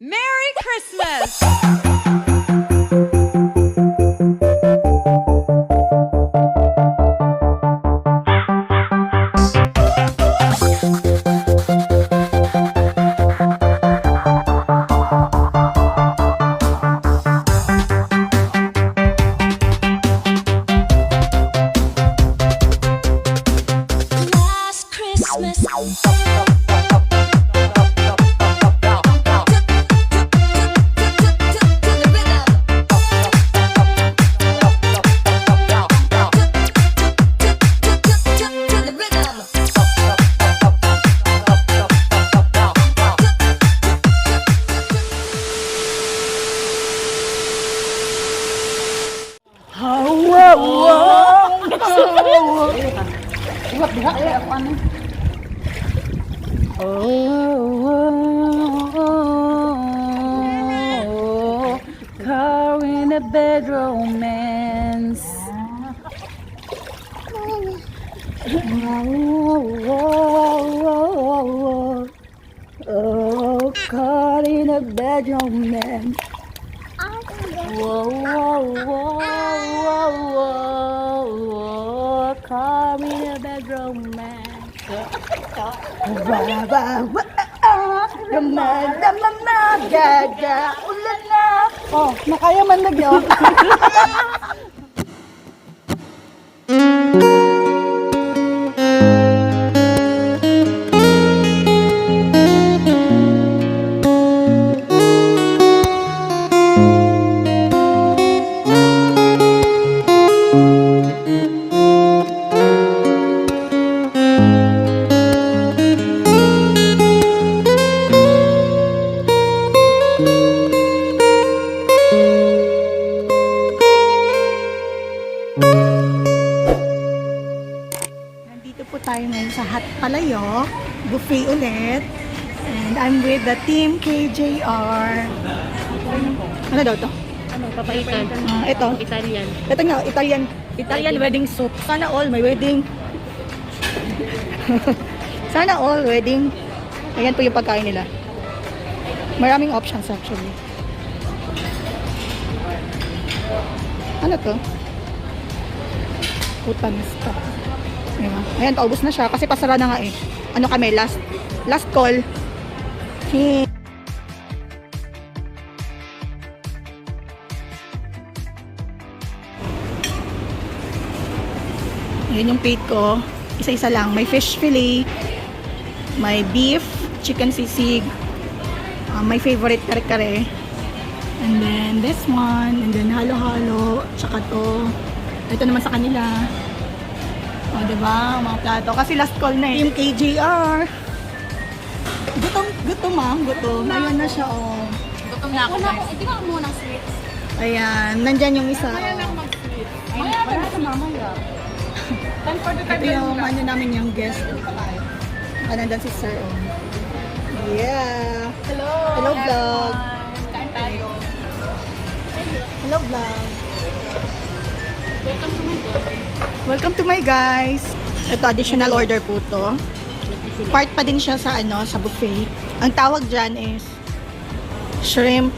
Merry Christmas! Last Christmas. Car in a bed romance. Oh, caught in a bed romance. Whoa, whoa, whoa, whoa, whoa, caught in a bed romance. Ulan na! Oh, nakayaman na yun. Nandito po tayo ngayon sa Hot Palayo, buffet ulit. And I'm with the team KJR. Ano daw to? Ano, papaitan. Ito. Italian. Ito nga, Italian wedding soup. Sana all may wedding. Sana all wedding. Ayan po yung pagkain nila. Maraming options actually. Ano to? Putanista. Ayan, paubos na siya kasi pasara na nga eh. Ano kami, last call. Ayan yung plate ko. Isa-isa lang. May fish fillet, may beef, chicken sisig, my favorite kare-kare. And then this one, and then halo-halo, tsaka to. Ito naman sa kanila. O, diba? Mga plato. Kasi last call na eh. Team KJR. Gutom ma'am. Gutom. Ayan na siya, oh. Gutom na ako, guys. Hindi ka muna ng sweets. Ayan. Nandyan yung isa. Kaya lang mag-sweets. Kaya lang sa mamaya. Ito yung ano namin yung guest. Nandun si Sir. Oh. Yeah. Hello. Hello, vlog. Kain tayo. Hello, vlog. Welcome to my vlog. Welcome to my guys. Ito, additional order po to. Part pa din siya sa sa buffet. Ang tawag dyan is shrimp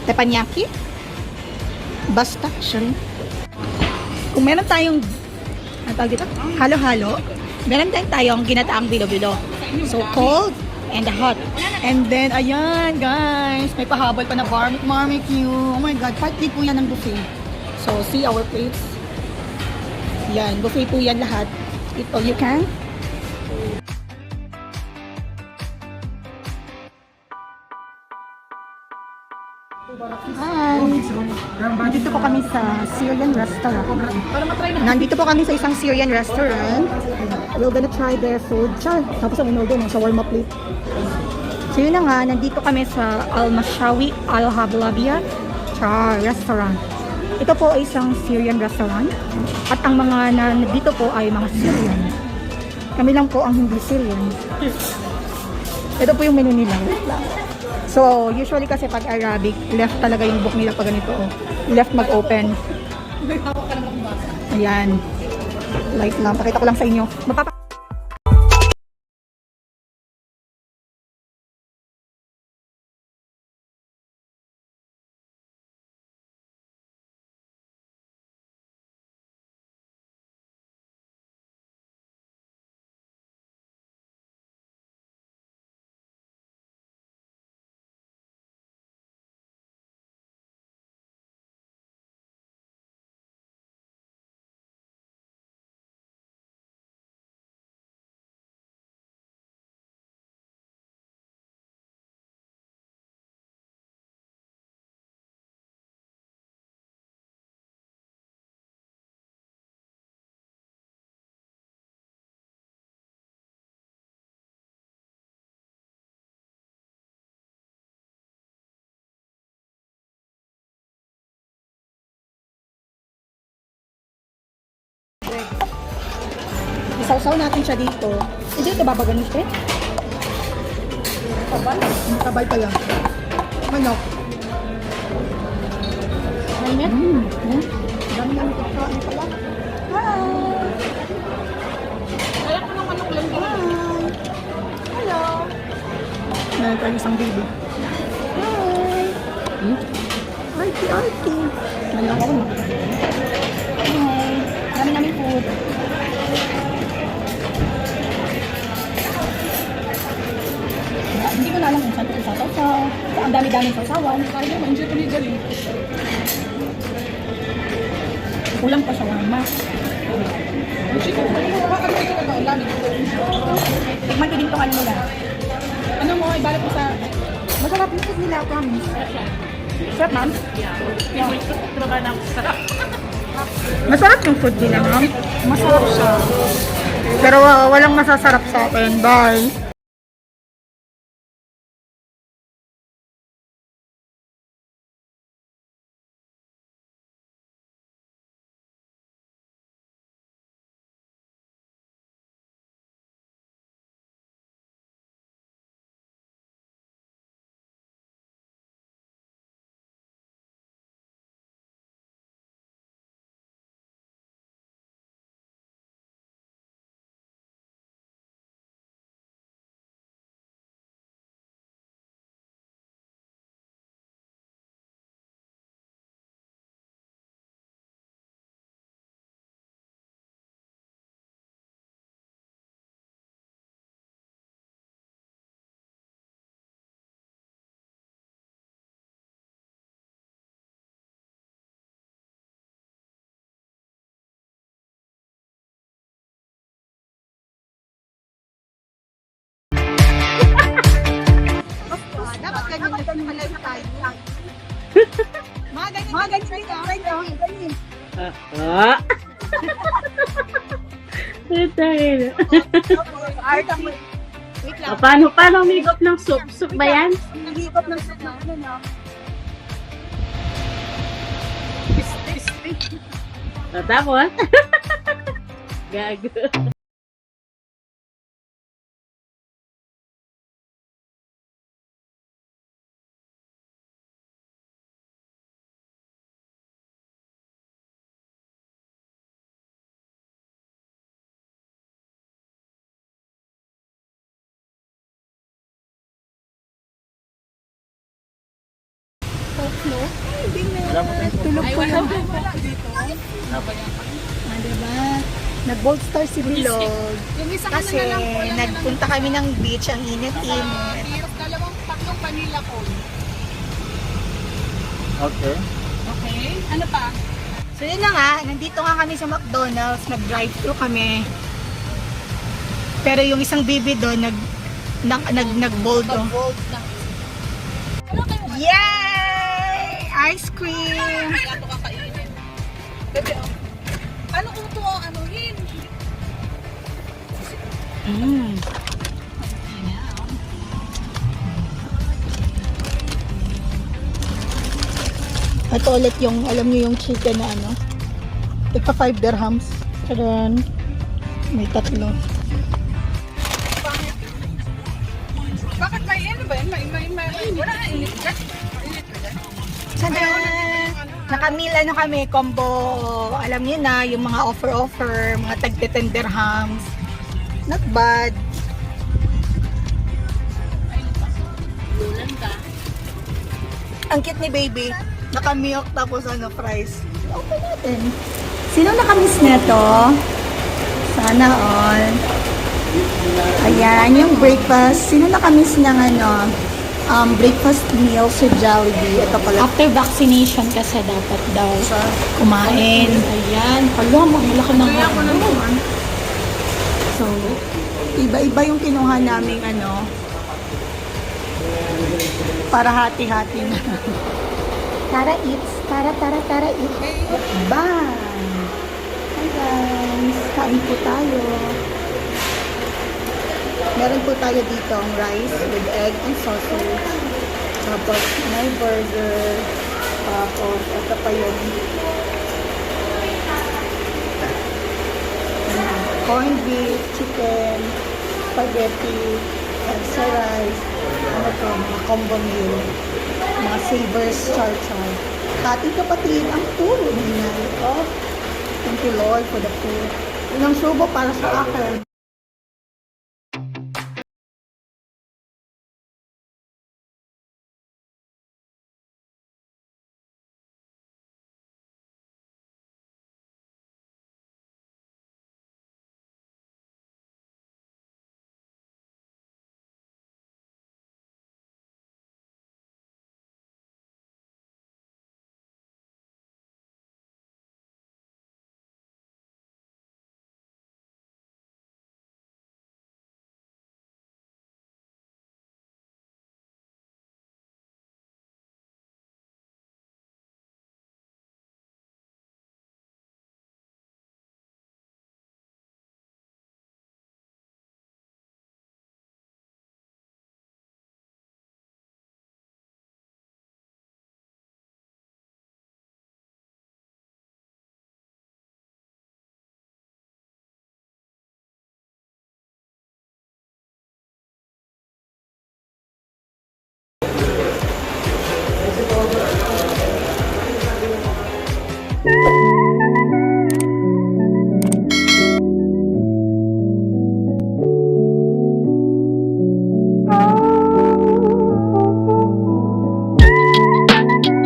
teppanyaki. Basta shrimp. Kung meron tayong halo-halo, meron din tayong ginataang bilo-bilo. So cold and hot. And then ayan guys, may pahabol pa na barbecue. Oh my god, part din po yan ng buffet. So see our plates. Yan, buffet po yan lahat. Eat all you can. Hi! Nandito po kami sa Syrian restaurant. Nandito po kami sa isang Syrian restaurant. We're gonna try their food. Char! Tapos ang inorder ng shawarma plate. So yun na nga, nandito kami sa Al-Mashawi Al-Hablabia restaurant. Ito po ay isang Syrian restaurant. At ang mga nandito po ay mga Syrian. Kami lang po ang hindi Syrian. Ito po yung menu nila. So, usually kasi pag Arabic, left talaga yung book nila pag ganito. Oh. Left mag-open. Ayan. Light lang. Pakita ko lang sa inyo. Sausaw natin siya dito. Hindi ito babaganin siya. Kabay pa yan. Manok. Mainit? Dami namin kakain pala. Hi! Kaya ko ng manok lang. Hi! Hello! Meron tayong isang baby. Hi! Arty, arty. Nandiyan ako na. Hi! Dami namin food. Hindi ko na alam kung saan ito sasaw. Ang dami-daming sasawan. Kaya naman, dyan ko ni Jali. Kulang pa sa warma. Chicken, makakalimutan ka ba? Lamig. Tikman ko din itong ano nila. Ano mo, ibalik mo sa... Masarap yung food nila, promise. Sarap, ma'am? Masarap yung food nila, ma'am. Masarap siya. Pero walang masasarap sa akin. Bye. Dapat ganyan na pala tayo. Mga ganyan tayo. Ah. Tayo. Art ang wait lang. Paano umigop ng soup? Soup ba yan? Nag-hikop ng soup na ano na. Tapos? Gago. Tulog ko yung... Diba? Nag-bold star si Bilog. Yung isang Kasi ano na lang po, lang nagpunta kami ng beach, ang init-init. Dalawang tatlong vanilla cone. Okay. Okay. Ano pa? So yun na nga, nandito nga kami sa McDonald's, nag-drive-thru kami. Pero yung isang baby doon, nag-bold. Oh. Gold lang. Ano kayo? Yay! Ice cream! Kaya ito kakainin. Bebe, oh. Ano kung ito ang anuhin? Mm. Ito ulit yung, alam niyo yung chicken na ano? Tigpa 5 dirhams. Karan, may tatlo. Bakit may ano ba yan? Wala na init ka? Init ba yan? Tada! Nakamil ano kami, combo, alam niyo na, yung mga offer, mga tagte 10 dirhams. Not bad. Lulan ka. Ang cute ni baby. Nakamilk tapos ano, fries. Open natin. Sino nakamiss nito? Sana all. Ayan, yung breakfast. Sino nakamiss ng ano, breakfast meal sa Jollibee? Ito pala. After vaccination kasi dapat daw kumain. Ayan. Hala, malaki ng So, iba-iba yung kinuha naming ano, para hati-hati na. Tara eats. Tara eats. Bye! Hi guys! Kain po tayo. Meron po tayo dito ang rice with egg and sausage. Tapos may burger. Tapos ito pa yun. corned beef, chicken, spaghetti, extra rice, ano to, mga combo meal, mga savers, char-char. Ating kapatid, ang puro na inay. Oh, thank you Lord for the food. Unang subo para sa akin.